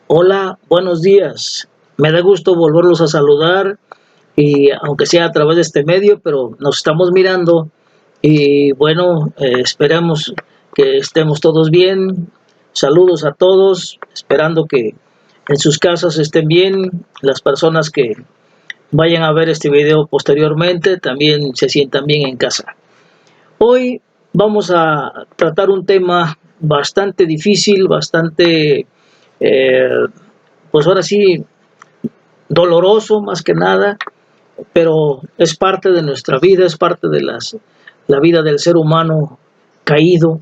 Hola, buenos días. Me da gusto volverlos a saludar y aunque sea a través de este medio, pero nos estamos mirando y bueno, esperamos que estemos todos bien. Saludos a todos, esperando que en sus casas estén bien. Las personas que vayan a ver este video posteriormente también se sientan bien en casa. Hoy vamos a tratar un tema bastante difícil, bastante, eh, pues ahora sí, doloroso más que nada, pero es parte de nuestra vida, es parte de la vida del ser humano caído.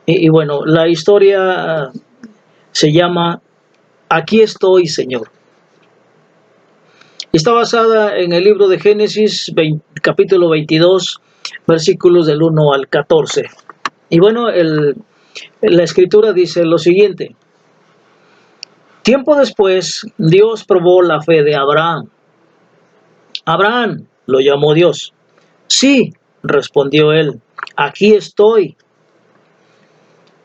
Y bueno, la historia se llama Aquí estoy, Señor. Está basada en el libro de Génesis, capítulo 22, versículos del 1 al 14. Y bueno, la escritura dice lo siguiente. Tiempo después, Dios probó la fe de Abraham. Abraham, lo llamó Dios. Sí, respondió él, aquí estoy.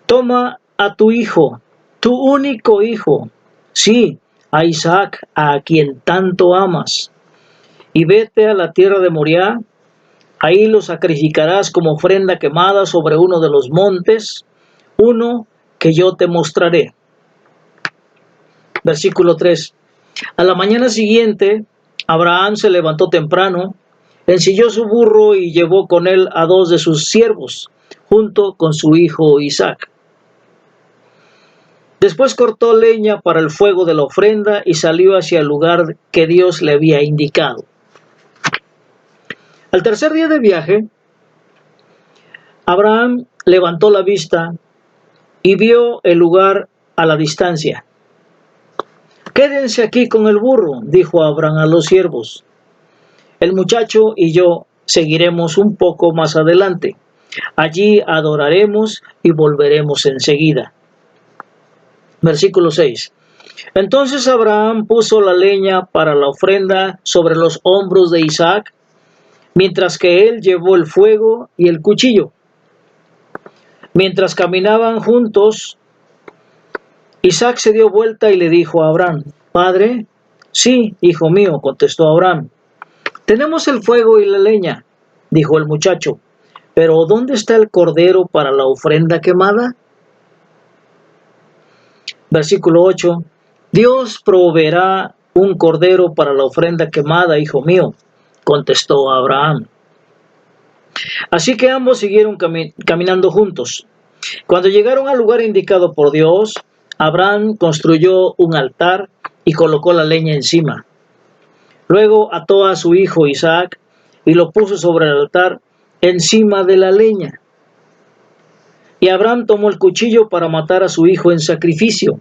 Toma a tu hijo, tu único hijo, sí, a Isaac, a quien tanto amas, y vete a la tierra de Moriah. Ahí lo sacrificarás como ofrenda quemada sobre uno de los montes, uno que yo te mostraré. Versículo 3. A la mañana siguiente, Abraham se levantó temprano, ensilló su burro y llevó con él a dos de sus siervos, junto con su hijo Isaac. Después cortó leña para el fuego de la ofrenda y salió hacia el lugar que Dios le había indicado. Al tercer día de viaje, Abraham levantó la vista y vio el lugar a la distancia. Quédense aquí con el burro, dijo Abraham a los siervos. El muchacho y yo seguiremos un poco más adelante. Allí adoraremos y volveremos enseguida. Versículo 6. Entonces Abraham puso la leña para la ofrenda sobre los hombros de Isaac, mientras que él llevó el fuego y el cuchillo. Mientras caminaban juntos, Isaac se dio vuelta y le dijo a Abraham, «Padre». «Sí, hijo mío», contestó Abraham. «Tenemos el fuego y la leña», dijo el muchacho, «pero ¿dónde está el cordero para la ofrenda quemada?». Versículo 8. «Dios proveerá un cordero para la ofrenda quemada, hijo mío», contestó Abraham. Así que ambos siguieron caminando juntos. Cuando llegaron al lugar indicado por Dios, Abraham construyó un altar y colocó la leña encima. Luego ató a su hijo Isaac y lo puso sobre el altar encima de la leña. Y Abraham tomó el cuchillo para matar a su hijo en sacrificio.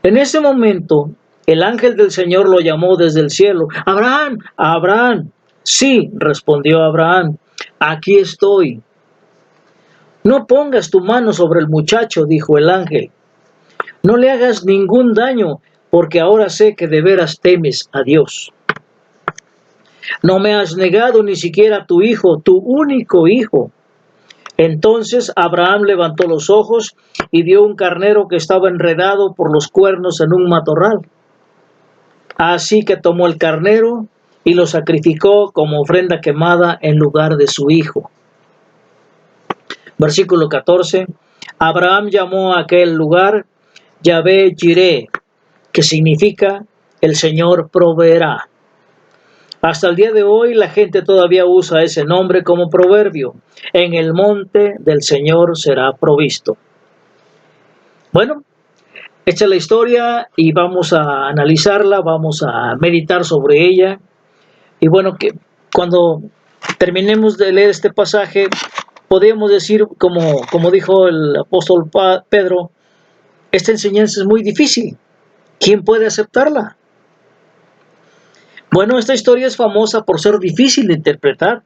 En ese momento, el ángel del Señor lo llamó desde el cielo. «Abraham, Abraham». «Sí», respondió Abraham, «aquí estoy». «No pongas tu mano sobre el muchacho», dijo el ángel. «No le hagas ningún daño, porque ahora sé que de veras temes a Dios. No me has negado ni siquiera a tu hijo, tu único hijo». Entonces Abraham levantó los ojos y vio un carnero que estaba enredado por los cuernos en un matorral. Así que tomó el carnero y lo sacrificó como ofrenda quemada en lugar de su hijo. Versículo 14. Abraham llamó a aquel lugar Yahvé Jireh, que significa el Señor proveerá. Hasta el día de hoy la gente todavía usa ese nombre como proverbio. En el monte del Señor será provisto. Bueno, esta es la historia y vamos a analizarla, vamos a meditar sobre ella. Y bueno, que cuando terminemos de leer este pasaje, podemos decir, como dijo el apóstol Pedro, esta enseñanza es muy difícil. ¿Quién puede aceptarla? Bueno, esta historia es famosa por ser difícil de interpretar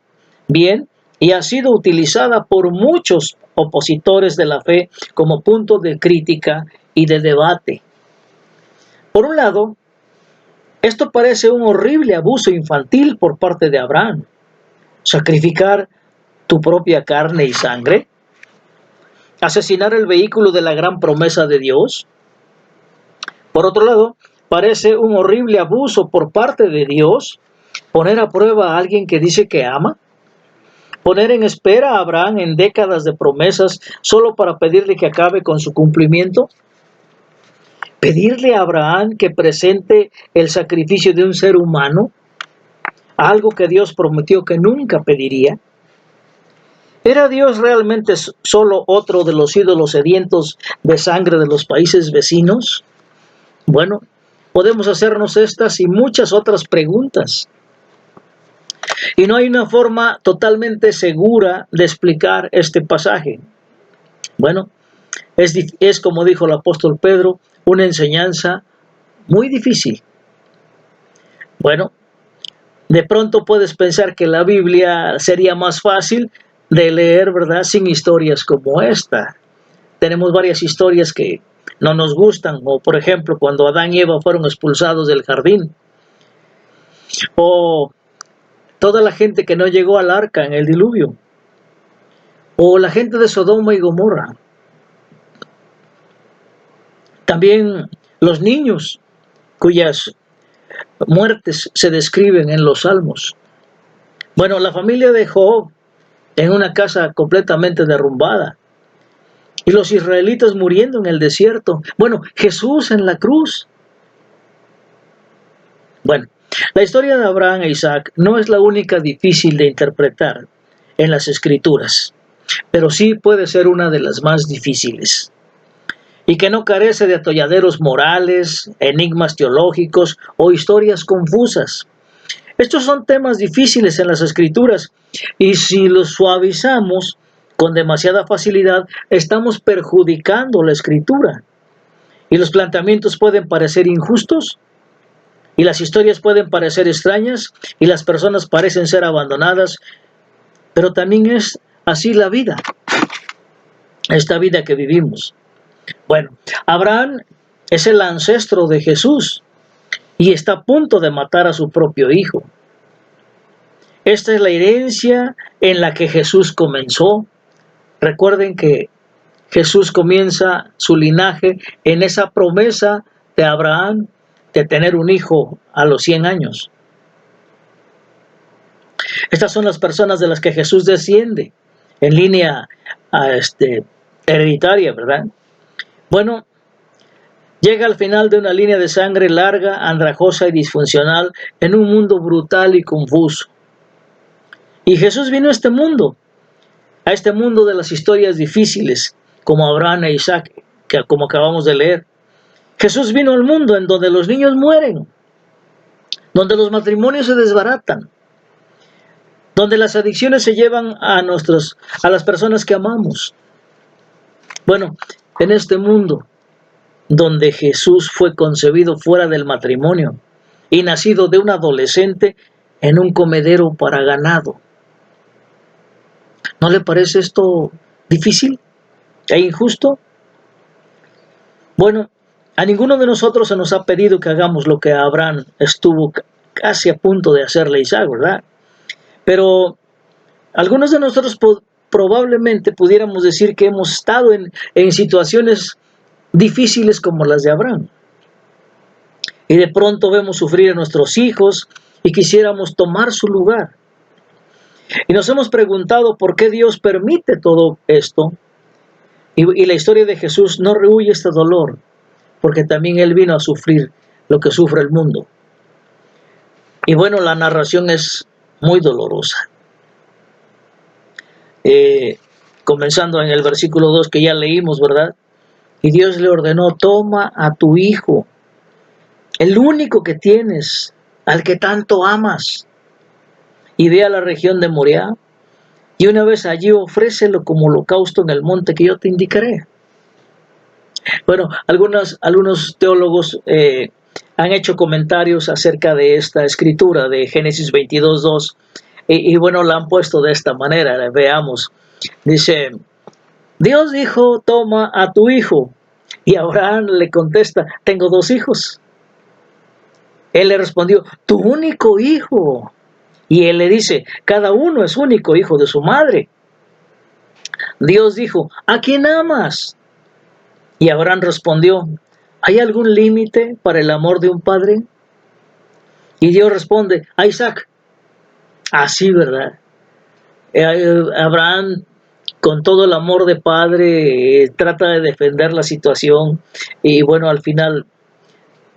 bien y ha sido utilizada por muchos opositores de la fe como punto de crítica y de debate. Por un lado, esto parece un horrible abuso infantil por parte de Abraham. Sacrificar tu propia carne y sangre, asesinar el vehículo de la gran promesa de Dios. Por otro lado, parece un horrible abuso por parte de Dios poner a prueba a alguien que dice que ama, poner en espera a Abraham en décadas de promesas solo para pedirle que acabe con su cumplimiento, pedirle a Abraham que presente el sacrificio de un ser humano, algo que Dios prometió que nunca pediría. ¿Era Dios realmente solo otro de los ídolos sedientos de sangre de los países vecinos? Bueno, podemos hacernos estas y muchas otras preguntas. Y no hay una forma totalmente segura de explicar este pasaje. Bueno, es como dijo el apóstol Pedro, una enseñanza muy difícil. Bueno, de pronto puedes pensar que la Biblia sería más fácil de leer, ¿verdad? Sin historias como esta. Tenemos varias historias que no nos gustan, o por ejemplo, cuando Adán y Eva fueron expulsados del jardín, o toda la gente que no llegó al arca en el diluvio, o la gente de Sodoma y Gomorra. También los niños cuyas muertes se describen en los salmos. Bueno, la familia de Job en una casa completamente derrumbada. Y los israelitas muriendo en el desierto. Bueno, Jesús en la cruz. Bueno, la historia de Abraham e Isaac no es la única difícil de interpretar en las Escrituras, pero sí puede ser una de las más difíciles. Y que no carece de atolladeros morales, enigmas teológicos o historias confusas. Estos son temas difíciles en las Escrituras y si los suavizamos con demasiada facilidad, estamos perjudicando la Escritura. Y los planteamientos pueden parecer injustos, y las historias pueden parecer extrañas, y las personas parecen ser abandonadas, pero también es así la vida, esta vida que vivimos. Bueno, Abraham es el ancestro de Jesús y está a punto de matar a su propio hijo. Esta es la herencia en la que Jesús comenzó. Recuerden que Jesús comienza su linaje en esa promesa de Abraham de tener un hijo a los 100 años. Estas son las personas de las que Jesús desciende en línea hereditaria, ¿verdad? Bueno, llega al final de una línea de sangre larga, andrajosa y disfuncional en un mundo brutal y confuso. Y Jesús vino a este mundo de las historias difíciles, como Abraham e Isaac, como acabamos de leer. Jesús vino al mundo en donde los niños mueren, donde los matrimonios se desbaratan, donde las adicciones se llevan a las personas que amamos. Bueno, en este mundo donde Jesús fue concebido fuera del matrimonio y nacido de un adolescente en un comedero para ganado. ¿No le parece esto difícil e injusto? Bueno, a ninguno de nosotros se nos ha pedido que hagamos lo que Abraham estuvo casi a punto de hacerle a Isaac, ¿verdad? Pero algunos de nosotros probablemente pudiéramos decir que hemos estado en situaciones difíciles como las de Abraham. Y de pronto vemos sufrir a nuestros hijos y quisiéramos tomar su lugar. Y nos hemos preguntado por qué Dios permite todo esto. Y la historia de Jesús no rehúye este dolor, porque también Él vino a sufrir lo que sufre el mundo. Y bueno, la narración es muy dolorosa. Comenzando en el versículo 2 que ya leímos, ¿verdad? Y Dios le ordenó, toma a tu hijo, el único que tienes, al que tanto amas, y ve a la región de Moriah, y una vez allí ofrécelo como holocausto en el monte que yo te indicaré. Bueno, algunos teólogos han hecho comentarios acerca de esta escritura de Génesis 22:2, y bueno, la han puesto de esta manera, veamos. Dice, Dios dijo, toma a tu hijo, y Abraham le contesta, tengo 2 hijos. Él le respondió, tu único hijo. Y él le dice, cada uno es único hijo de su madre. Dios dijo, ¿a quién amas? Y Abraham respondió, ¿hay algún límite para el amor de un padre? Y Dios responde, a Isaac. Así, ¿verdad? Abraham, con todo el amor de padre, trata de defender la situación y bueno, al final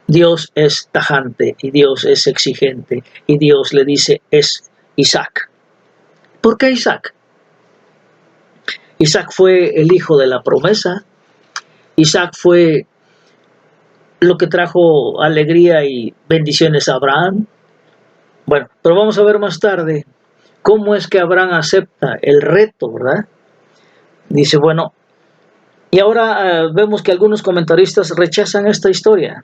Dios es tajante y Dios es exigente y Dios le dice, es Isaac. ¿Por qué Isaac? Isaac fue el hijo de la promesa. Isaac fue lo que trajo alegría y bendiciones a Abraham. Bueno, pero vamos a ver más tarde cómo es que Abraham acepta el reto, ¿verdad? Dice, bueno, y ahora vemos que algunos comentaristas rechazan esta historia.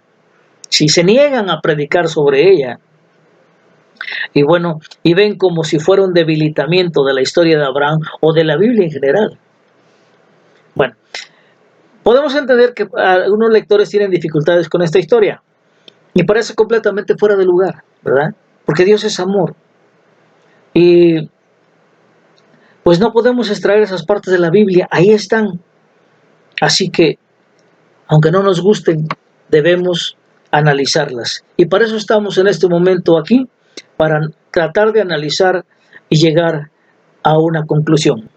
Si se niegan a predicar sobre ella, y bueno, y ven como si fuera un debilitamiento de la historia de Abraham o de la Biblia en general. Bueno, podemos entender que algunos lectores tienen dificultades con esta historia y parece completamente fuera de lugar, ¿verdad? Porque Dios es amor. Y pues no podemos extraer esas partes de la Biblia, ahí están. Así que, aunque no nos gusten, debemos analizarlas. Y para eso estamos en este momento aquí, para tratar de analizar y llegar a una conclusión.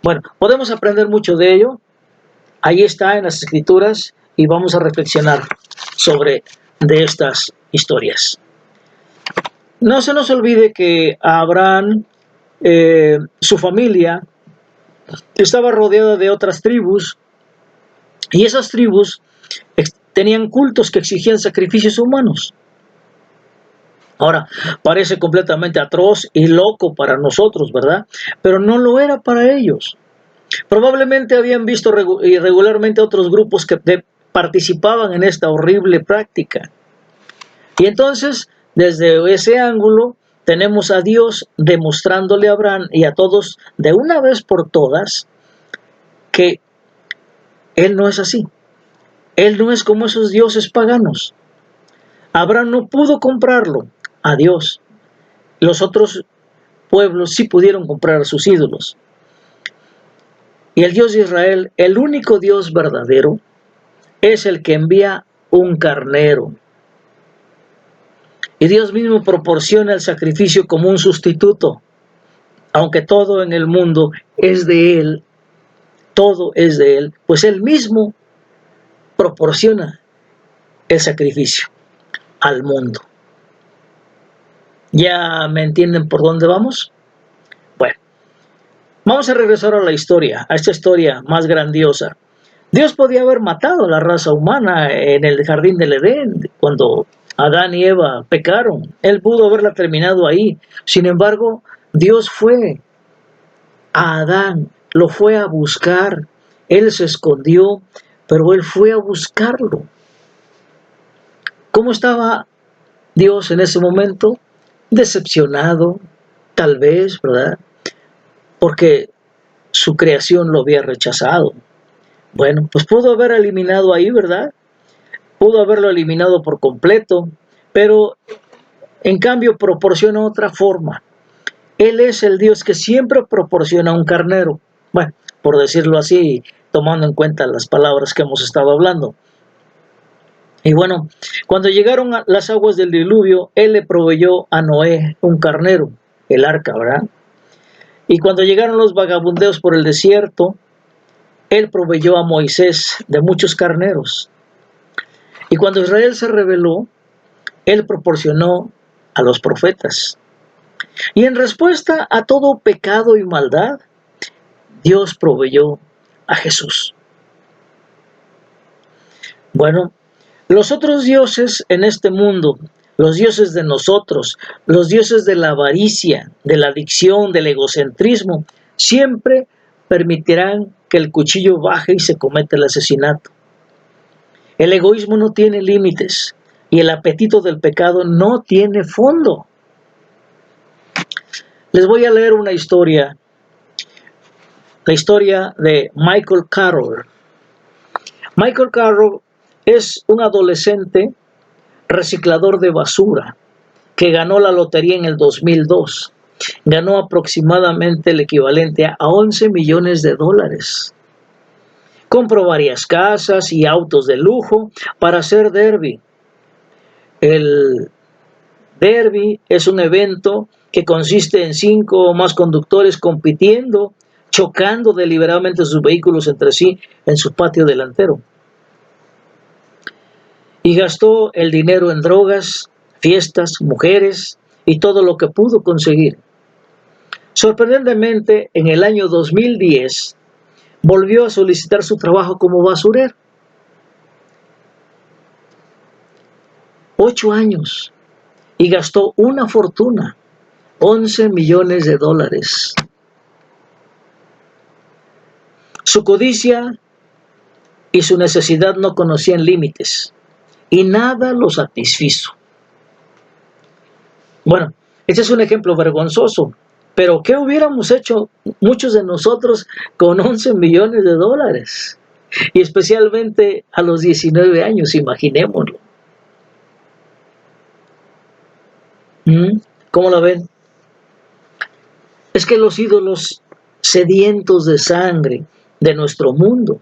Bueno, podemos aprender mucho de ello. Ahí está en las Escrituras y vamos a reflexionar sobre de estas historias. No se nos olvide que Abraham, su familia, estaba rodeada de otras tribus y esas tribus tenían cultos que exigían sacrificios humanos. Ahora, parece completamente atroz y loco para nosotros, ¿verdad? Pero no lo era para ellos. Probablemente habían visto irregularmente otros grupos que participaban en esta horrible práctica. Y entonces, desde ese ángulo, tenemos a Dios demostrándole a Abraham y a todos de una vez por todas que Él no es así. Él no es como esos dioses paganos. Abraham no pudo comprarlo a Dios. Los otros pueblos sí pudieron comprar a sus ídolos. Y el Dios de Israel, el único Dios verdadero, es el que envía un carnero. Y Dios mismo proporciona el sacrificio como un sustituto. Aunque todo en el mundo es de Él, todo es de Él, pues Él mismo proporciona el sacrificio al mundo. ¿Ya me entienden por dónde vamos? Bueno, vamos a regresar a la historia, a esta historia más grandiosa. Dios podía haber matado a la raza humana en el jardín del Edén, cuando Adán y Eva pecaron. Él pudo haberla terminado ahí. Sin embargo, Dios fue a Adán, lo fue a buscar. Él se escondió, pero él fue a buscarlo. ¿Cómo estaba Dios en ese momento? Decepcionado, tal vez, ¿verdad? Porque su creación lo había rechazado. Bueno, pues pudo haber eliminado ahí, ¿verdad? Pudo haberlo eliminado por completo, pero en cambio proporciona otra forma. Él es el Dios que siempre proporciona un carnero. Bueno, por decirlo así, tomando en cuenta las palabras que hemos estado hablando. Y bueno, cuando llegaron las aguas del diluvio, Él le proveyó a Noé un carnero, el arca, ¿verdad? Y cuando llegaron los vagabundeos por el desierto, Él proveyó a Moisés de muchos carneros. Y cuando Israel se rebeló, Él proporcionó a los profetas. Y en respuesta a todo pecado y maldad, Dios proveyó a Jesús. Bueno, los otros dioses en este mundo, los dioses de nosotros, los dioses de la avaricia, de la adicción, del egocentrismo, siempre permitirán que el cuchillo baje y se cometa el asesinato. El egoísmo no tiene límites y el apetito del pecado no tiene fondo. Les voy a leer una historia, la historia de Michael Carroll. Michael Carroll es un adolescente reciclador de basura que ganó la lotería en el 2002. Ganó aproximadamente el equivalente a 11 millones de dólares. Compró varias casas y autos de lujo para hacer derby. El derby es un evento que consiste en 5 o más conductores compitiendo, chocando deliberadamente sus vehículos entre sí en su patio delantero. Y gastó el dinero en drogas, fiestas, mujeres y todo lo que pudo conseguir. Sorprendentemente, en el año 2010, volvió a solicitar su trabajo como basurero. 8 años y gastó una fortuna, 11 millones de dólares. Su codicia y su necesidad no conocían límites y nada lo satisfizo. Bueno, este es un ejemplo vergonzoso, pero ¿qué hubiéramos hecho muchos de nosotros con 11 millones de dólares? Y especialmente a los 19 años, imaginémoslo. ¿Cómo la ven? Es que los ídolos sedientos de sangre de nuestro mundo,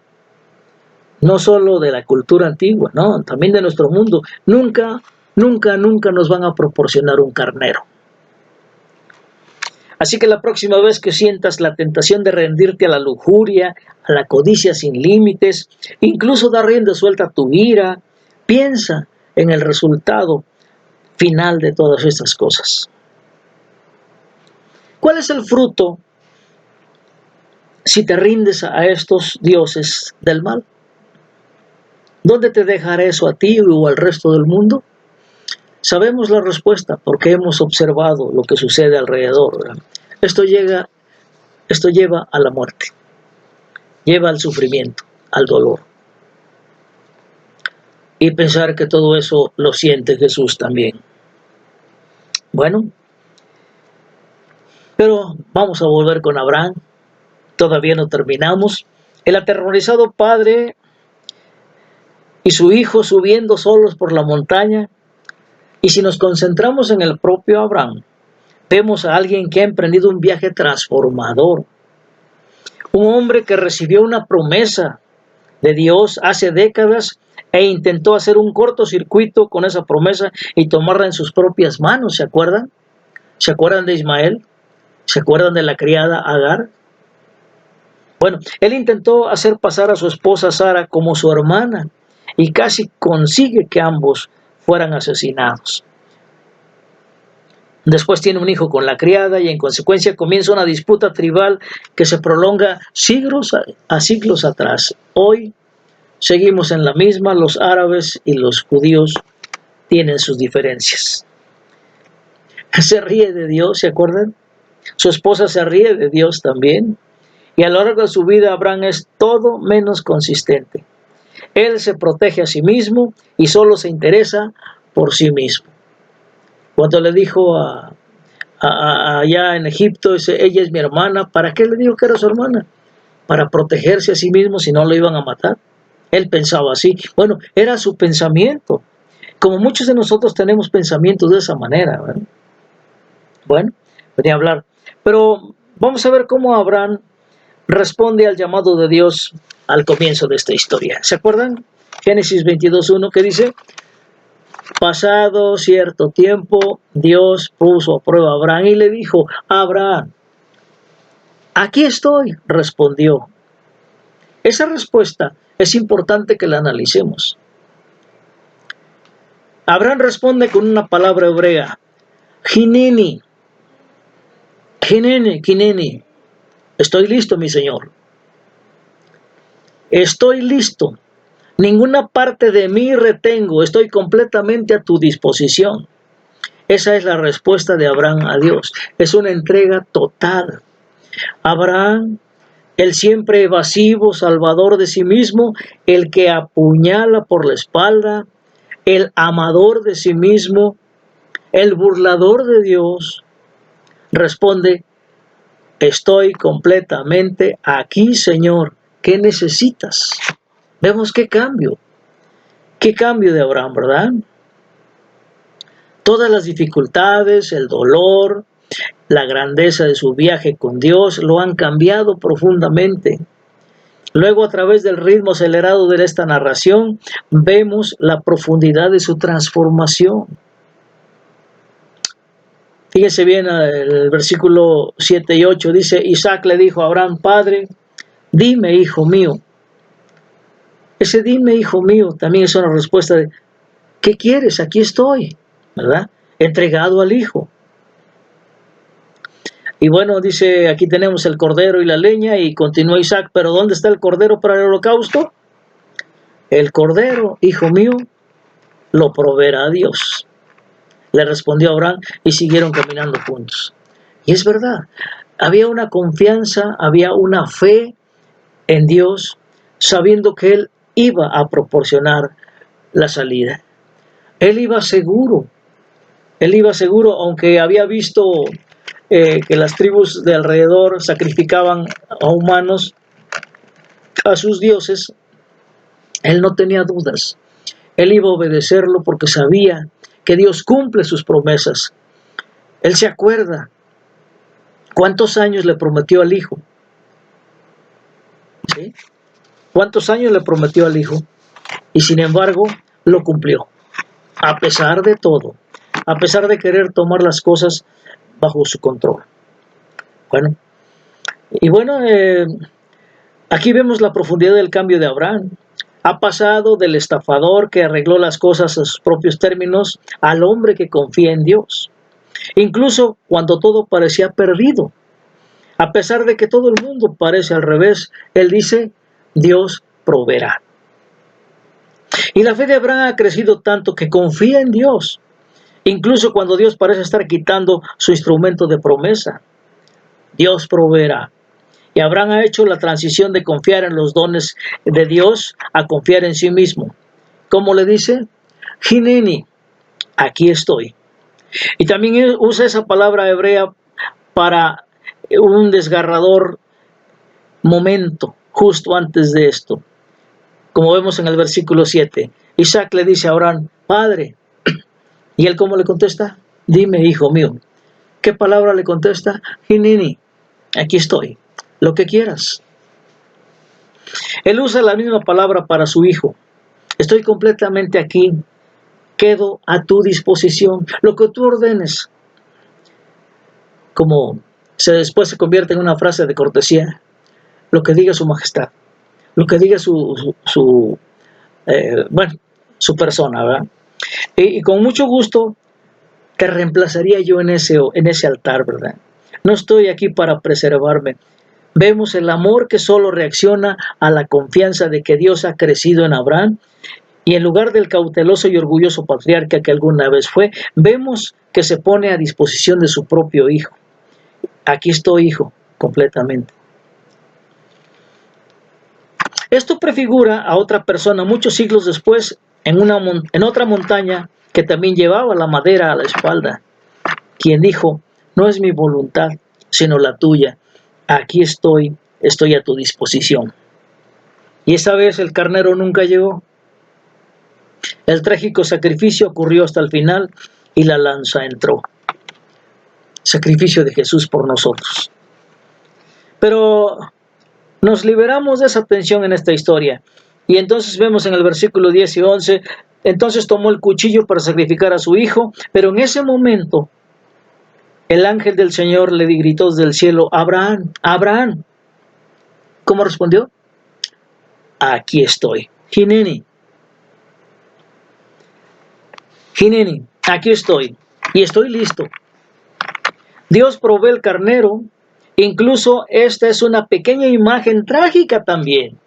no solo de la cultura antigua, no, también de nuestro mundo, nunca nos van a proporcionar un carnero. Así que la próxima vez que sientas la tentación de rendirte a la lujuria, a la codicia sin límites, incluso dar rienda suelta a tu ira, piensa en el resultado final de todas estas cosas. ¿Cuál es el fruto si te rindes a estos dioses del mal? ¿Dónde te dejará eso a ti o al resto del mundo? Sabemos la respuesta porque hemos observado lo que sucede alrededor, ¿verdad? Esto lleva a la muerte, lleva al sufrimiento, al dolor. Y pensar que todo eso lo siente Jesús también. Bueno, pero vamos a volver con Abraham. Todavía no terminamos. El aterrorizado padre y su hijo subiendo solos por la montaña. Y si nos concentramos en el propio Abraham, vemos a alguien que ha emprendido un viaje transformador. Un hombre que recibió una promesa de Dios hace décadas e intentó hacer un cortocircuito con esa promesa y tomarla en sus propias manos, ¿se acuerdan? ¿Se acuerdan de Ismael? ¿Se acuerdan de la criada Agar? Bueno, él intentó hacer pasar a su esposa Sara como su hermana y casi consigue que ambos fueran asesinados. Después tiene un hijo con la criada y en consecuencia comienza una disputa tribal que se prolonga siglos atrás. Hoy seguimos en la misma, los árabes y los judíos tienen sus diferencias. Se ríe de Dios, ¿se acuerdan? Su esposa se ríe de Dios también. Y a lo largo de su vida Abraham es todo menos consistente. Él se protege a sí mismo y solo se interesa por sí mismo. Cuando le dijo allá en Egipto, ella es mi hermana, ¿para qué le dijo que era su hermana? Para protegerse a sí mismo si no lo iban a matar. Él pensaba así. Bueno, era su pensamiento. Como muchos de nosotros tenemos pensamientos de esa manera, ¿verdad? Bueno, venía a hablar. Pero vamos a ver cómo Abraham responde al llamado de Dios al comienzo de esta historia. ¿Se acuerdan? Génesis 22:1 que dice: pasado cierto tiempo, Dios puso a prueba a Abraham y le dijo: Abraham, aquí estoy, respondió. Esa respuesta es importante que la analicemos. Abraham responde con una palabra hebrea: Hineni. Hineni. Estoy listo, mi Señor. Estoy listo. Ninguna parte de mí retengo. Estoy completamente a tu disposición. Esa es la respuesta de Abraham a Dios. Es una entrega total. Abraham, el siempre evasivo, salvador de sí mismo, el que apuñala por la espalda, el amador de sí mismo, el burlador de Dios, responde: estoy completamente aquí, Señor. ¿Qué necesitas? Vemos qué cambio de Abraham, ¿verdad? Todas las dificultades, el dolor, la grandeza de su viaje con Dios lo han cambiado profundamente. Luego, a través del ritmo acelerado de esta narración, vemos la profundidad de su transformación. Fíjense bien, el versículo 7 y 8 dice: Isaac le dijo a Abraham: Padre, dime, hijo mío. Ese dime, hijo mío, también es una respuesta de: ¿qué quieres? Aquí estoy, ¿verdad? Entregado al hijo. Y bueno, dice, aquí tenemos el cordero y la leña, y continúa Isaac: ¿pero dónde está el cordero para el holocausto? El cordero, hijo mío, lo proveerá Dios, le respondió Abraham, y siguieron caminando juntos. Y es verdad, había una confianza, había una fe en Dios, sabiendo que Él iba a proporcionar la salida. Él iba seguro, aunque había visto que las tribus de alrededor sacrificaban a humanos, a sus dioses. Él no tenía dudas. Él iba a obedecerlo porque sabía que Dios cumple sus promesas. Él se acuerda cuántos años le prometió al hijo. ¿Sí? ¿Cuántos años le prometió al hijo? Y sin embargo, lo cumplió. A pesar de todo. A pesar de querer tomar las cosas bajo su control. Bueno, aquí vemos la profundidad del cambio de Abraham. Ha pasado del estafador que arregló las cosas a sus propios términos al hombre que confía en Dios. Incluso cuando todo parecía perdido. A pesar de que todo el mundo parece al revés, él dice: Dios proveerá. Y la fe de Abraham ha crecido tanto que confía en Dios. Incluso cuando Dios parece estar quitando su instrumento de promesa. Dios proveerá. Y Abraham ha hecho la transición de confiar en los dones de Dios a confiar en sí mismo. ¿Cómo le dice? Hineni, aquí estoy. Y también usa esa palabra hebrea para un desgarrador momento justo antes de esto. Como vemos en el versículo 7. Isaac le dice a Abraham: Padre. ¿Y él cómo le contesta? Dime, hijo mío. ¿Qué palabra le contesta? Hineni, aquí estoy. Lo que quieras. Él usa la misma palabra para su hijo. Estoy completamente aquí. Quedo a tu disposición. Lo que tú ordenes. Como después se convierte en una frase de cortesía. Lo que diga su majestad. Lo que diga su persona, ¿verdad? Y con mucho gusto te reemplazaría yo en ese altar, ¿verdad? No estoy aquí para preservarme. Vemos el amor que solo reacciona a la confianza de que Dios ha crecido en Abraham, y en lugar del cauteloso y orgulloso patriarca que alguna vez fue, vemos que se pone a disposición de su propio hijo. Aquí estoy, hijo, completamente. Esto prefigura a otra persona muchos siglos después en otra montaña que también llevaba la madera a la espalda, quien dijo: no es mi voluntad, sino la tuya. Aquí estoy a tu disposición. Y esa vez el carnero nunca llegó. El trágico sacrificio ocurrió hasta el final y la lanza entró. Sacrificio de Jesús por nosotros. Pero nos liberamos de esa tensión en esta historia. Y entonces vemos en el versículo 10 y 11, entonces tomó el cuchillo para sacrificar a su hijo, pero en ese momento el ángel del Señor le gritó desde el cielo: Abraham, Abraham. ¿Cómo respondió? Aquí estoy. Hineni, aquí estoy. Y estoy listo. Dios provee el carnero. Incluso esta es una pequeña imagen trágica también.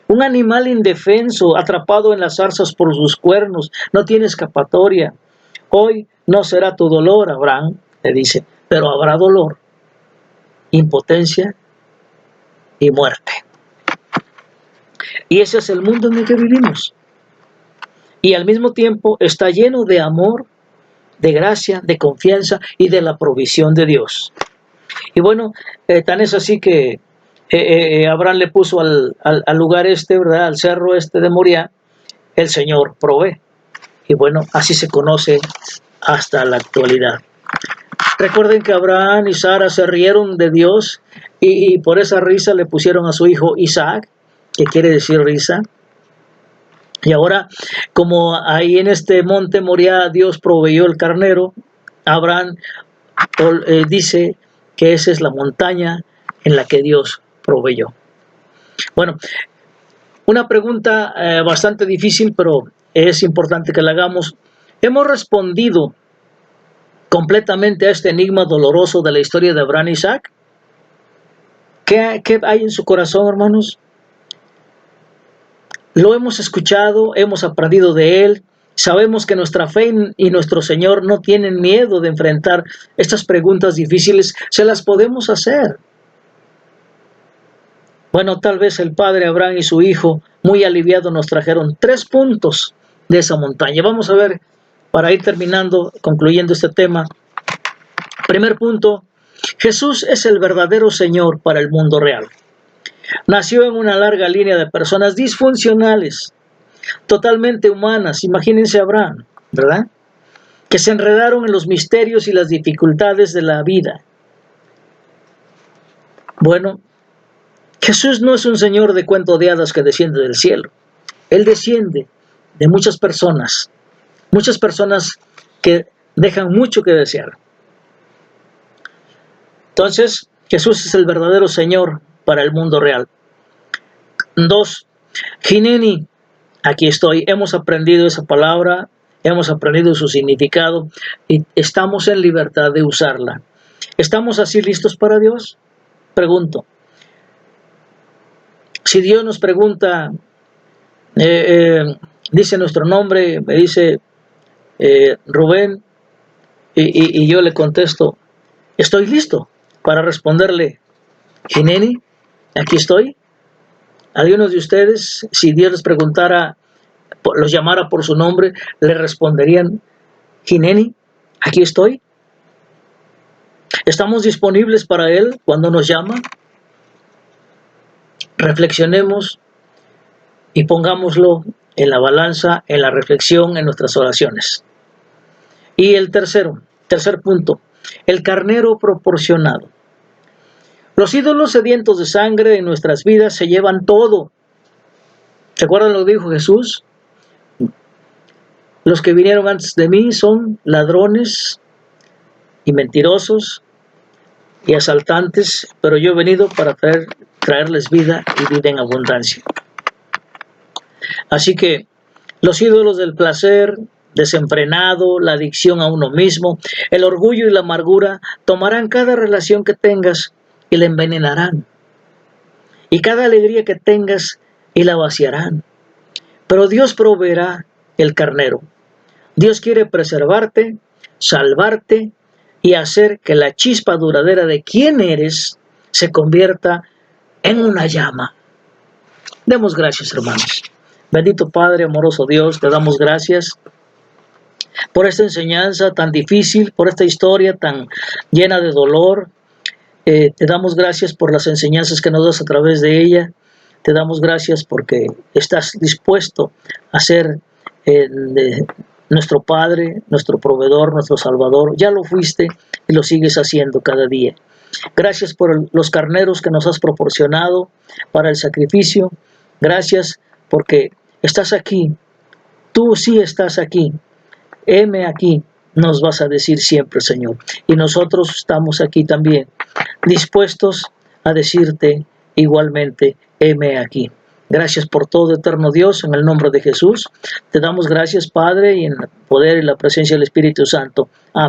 Un animal indefenso, atrapado en las zarzas por sus cuernos, no tiene escapatoria. Hoy no será tu dolor, Abraham, le dice, pero habrá dolor, impotencia y muerte. Y ese es el mundo en el que vivimos. Y al mismo tiempo está lleno de amor, de gracia, de confianza y de la provisión de Dios. Y bueno, tan es así que Abraham le puso al lugar ¿verdad? Al cerro de Moriah, el Señor provee. Y bueno, así se conoce hasta la actualidad. Recuerden que Abraham y Sara se rieron de Dios y por esa risa le pusieron a su hijo Isaac. que quiere decir risa. Y ahora, como ahí en este monte Moriah Dios proveyó el carnero, Abraham dice que esa es la montaña en la que Dios proveyó. Bueno, una pregunta bastante difícil, pero es importante que la hagamos. ¿Hemos respondido completamente a este enigma doloroso de la historia de Abraham y Isaac? ¿Qué hay en su corazón, hermanos? Lo hemos escuchado, hemos aprendido de él, sabemos que nuestra fe y nuestro Señor no tienen miedo de enfrentar estas preguntas difíciles, se las podemos hacer. Bueno, tal vez el padre Abraham y su hijo, muy aliviados, nos trajeron 3 puntos de esa montaña. Vamos a ver, para ir terminando, concluyendo este tema. Primer punto, Jesús es el verdadero Señor para el mundo real. Nació en una larga línea de personas disfuncionales, totalmente humanas. Imagínense a Abraham, ¿verdad? Que se enredaron en los misterios y las dificultades de la vida. Bueno, Jesús no es un señor de cuento de hadas que desciende del cielo. Él desciende de muchas personas que dejan mucho que desear. Entonces, Jesús es el verdadero Señor para el mundo real. 2. Hineni, aquí estoy. Hemos aprendido esa palabra, hemos aprendido su significado y estamos en libertad de usarla. ¿Estamos así listos para Dios? Pregunto. Si Dios nos pregunta, dice nuestro nombre, me dice Rubén, y yo le contesto, estoy listo para responderle, Hineni, aquí estoy. Algunos de ustedes, si Dios les preguntara, los llamara por su nombre, le responderían, Hineni, aquí estoy. ¿Estamos disponibles para Él cuando nos llama? Reflexionemos y pongámoslo en la balanza, en la reflexión, en nuestras oraciones. Y el tercer punto, el carnero proporcionado. Los ídolos sedientos de sangre en nuestras vidas se llevan todo. ¿Se acuerdan lo que dijo Jesús? Los que vinieron antes de mí son ladrones y mentirosos y asaltantes, pero yo he venido para traerles vida y vida en abundancia. Así que los ídolos del placer desenfrenado, la adicción a uno mismo, el orgullo y la amargura tomarán cada relación que tengas y la envenenarán. Y cada alegría que tengas y la vaciarán. Pero Dios proveerá el carnero. Dios quiere preservarte, salvarte y hacer que la chispa duradera de quién eres se convierta en una llama. Demos gracias, hermanos. Bendito Padre, amoroso Dios, te damos gracias por esta enseñanza tan difícil, por esta historia tan llena de dolor. Te damos gracias por las enseñanzas que nos das a través de ella. Te damos gracias porque estás dispuesto a ser nuestro Padre, nuestro proveedor, nuestro Salvador. Ya lo fuiste y lo sigues haciendo cada día. Gracias por los carneros que nos has proporcionado para el sacrificio. Gracias porque estás aquí. Tú sí estás aquí. Heme aquí, nos vas a decir siempre, Señor. Y nosotros estamos aquí también, dispuestos a decirte igualmente, heme aquí. Gracias por todo, eterno Dios, en el nombre de Jesús. Te damos gracias, Padre, y en el poder y la presencia del Espíritu Santo. Amén.